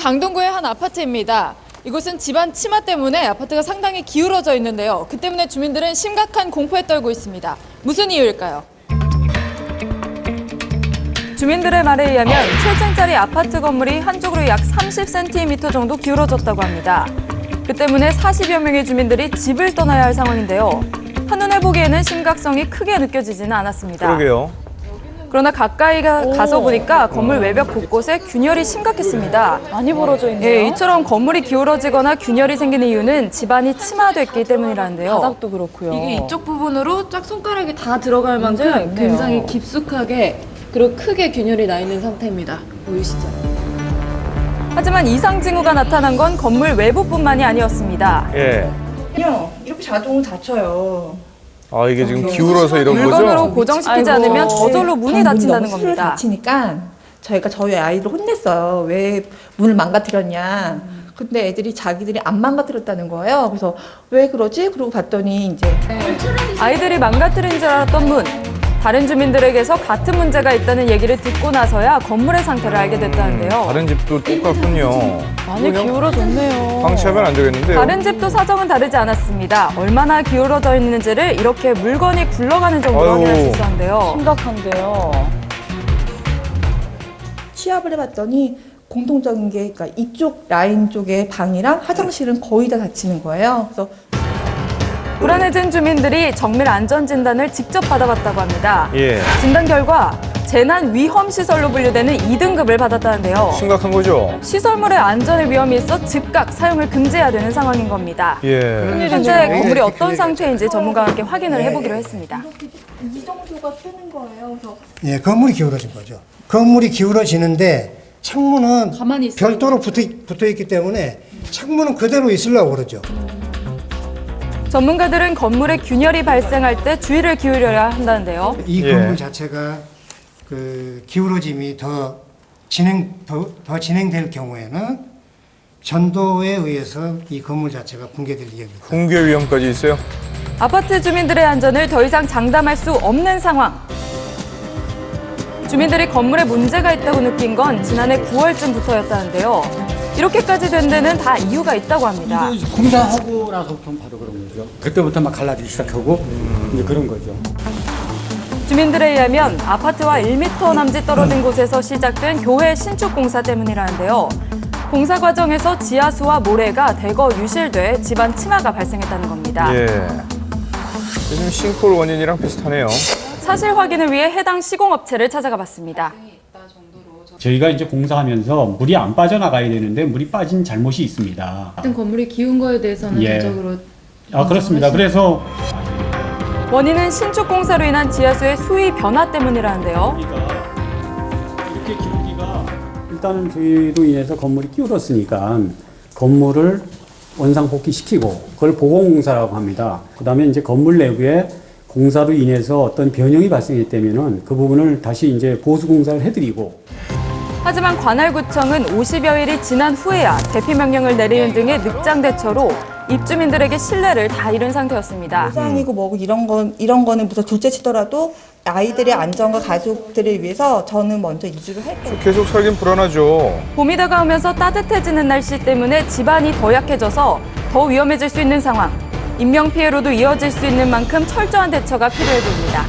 강동구의 한 아파트입니다. 이곳은 집안 침하 때문에 아파트가 상당히 기울어져 있는데요. 그 때문에 주민들은 심각한 공포에 떨고 있습니다. 무슨 이유일까요? 주민들의 말에 의하면 7층짜리 아파트 건물이 한쪽으로 약 30cm 정도 기울어졌다고 합니다. 그 때문에 40여 명의 주민들이 집을 떠나야 할 상황인데요. 한눈에 보기에는 심각성이 크게 느껴지지는 않았습니다. 그러게요. 그러나 가까이 가서 보니까 건물 외벽 곳곳에 균열이 심각했습니다. 많이 벌어져 있네요. 예, 이처럼 건물이 기울어지거나 균열이 생기는 이유는 집안이 침하됐기 때문이라는데요. 바닥도 그렇고요. 이게 이쪽 부분으로 쫙 손가락이 다 들어갈 만큼 문제가 있네요. 굉장히 깊숙하게 그리고 크게 균열이 나 있는 상태입니다. 보이시죠? 하지만 이상 징후가 나타난 건 건물 외부뿐만이 아니었습니다. 예. 그냥 이렇게 자동으로 닫혀요. 아, 이게 지금 기울어서 이런 물건으로 거죠? 고정시키지 아이고. 않으면 저절로 문이 닫힌다는 문이 겁니다. 닫히니까 저희가 저희 아이를 혼냈어요. 왜 문을 망가뜨렸냐. 근데 애들이 자기들이 안 망가뜨렸다는 거예요. 그래서 왜 그러지? 그러고 봤더니 이제 아이들이 망가뜨린 줄 알았던 문. 다른 주민들에게서 같은 문제가 있다는 얘기를 듣고 나서야 건물의 상태를 알게 됐다는데요. 다른 집도 똑같군요. 많이 기울어졌네요. 방치하면 안 되겠는데요? 다른 집도 사정은 다르지 않았습니다. 얼마나 기울어져 있는지를 이렇게 물건이 굴러가는 정도로 아유. 확인할 수 있었는데요. 심각한데요. 취합을 해봤더니 공통적인 게 그러니까 이쪽 라인 쪽에 방이랑 화장실은 거의 다 닫히는 거예요. 그래서 불안해진 주민들이 정밀 안전 진단을 직접 받아봤다고 합니다. 예. 진단 결과 재난 위험 시설로 분류되는 2등급을 받았다는데요. 심각한 거죠? 시설물의 안전에 위험이 있어 즉각 사용을 금지해야 되는 상황인 겁니다. 예. 현재 건물이 어떤 상태인지 전문가와 함께 확인을 해보기로 했습니다. 이 정도가 뜨는 거예요. 그래서 예, 건물이 기울어진 거죠. 건물이 기울어지는데 창문은 가만히 있어요. 별도로 붙어 있기 때문에 창문은 그대로 있으려고 그러죠. 전문가들은 건물에 균열이 발생할 때 주의를 기울여야 한다는데요. 이 예. 건물 자체가 그 기울어짐이 더 진행될 경우에는 전도에 의해서 이 건물 자체가 붕괴될 위험입니다. 붕괴 위험까지 있어요? 아파트 주민들의 안전을 더 이상 장담할 수 없는 상황. 주민들이 건물에 문제가 있다고 느낀 건 지난해 9월쯤부터였다는데요. 이렇게까지 된 데는 다 이유가 있다고 합니다. 공사하고 나서부터 바로 그런 거죠. 그때부터 막 갈라지기 시작하고 이제 그런 거죠. 주민들에 의하면 아파트와 1m 남짓 떨어진 곳에서 시작된 교회 신축 공사 때문이라는데요. 공사 과정에서 지하수와 모래가 대거 유실돼 집안 침하가 발생했다는 겁니다. 예. 요즘 싱크홀 원인이랑 비슷하네요. 사실 확인을 위해 해당 시공업체를 찾아가 봤습니다. 저희가 이제 공사하면서 물이 안 빠져나가야 되는데 물이 빠진 잘못이 있습니다. 같은 건물이 기운 거에 대해서는 예. 전적으로 그렇습니다. 그래서 원인은 신축 공사로 인한 지하수의 수위 변화 때문이라는데요. 이렇게 기울기가 일단은 저희로 인해서 건물이 기울었으니까 건물을 원상복귀시키고 그걸 보강공사라고 합니다. 그다음에 이제 건물 내부에 공사로 인해서 어떤 변형이 발생했다면은 그 부분을 다시 이제 보수 공사를 해드리고. 하지만 관할구청은 50여 일이 지난 후에야 대피 명령을 내리는 등의 늑장 대처로 입주민들에게 신뢰를 다 잃은 상태였습니다. 보상이고 뭐고 이런 거는 무슨 둘째 치더라도 아이들의 안전과 가족들을 위해서 저는 먼저 이주를 할 거예요. 계속 살긴 불안하죠. 봄이 다가오면서 따뜻해지는 날씨 때문에 집안이 더 약해져서 더 위험해질 수 있는 상황. 인명피해로도 이어질 수 있는 만큼 철저한 대처가 필요해 보입니다.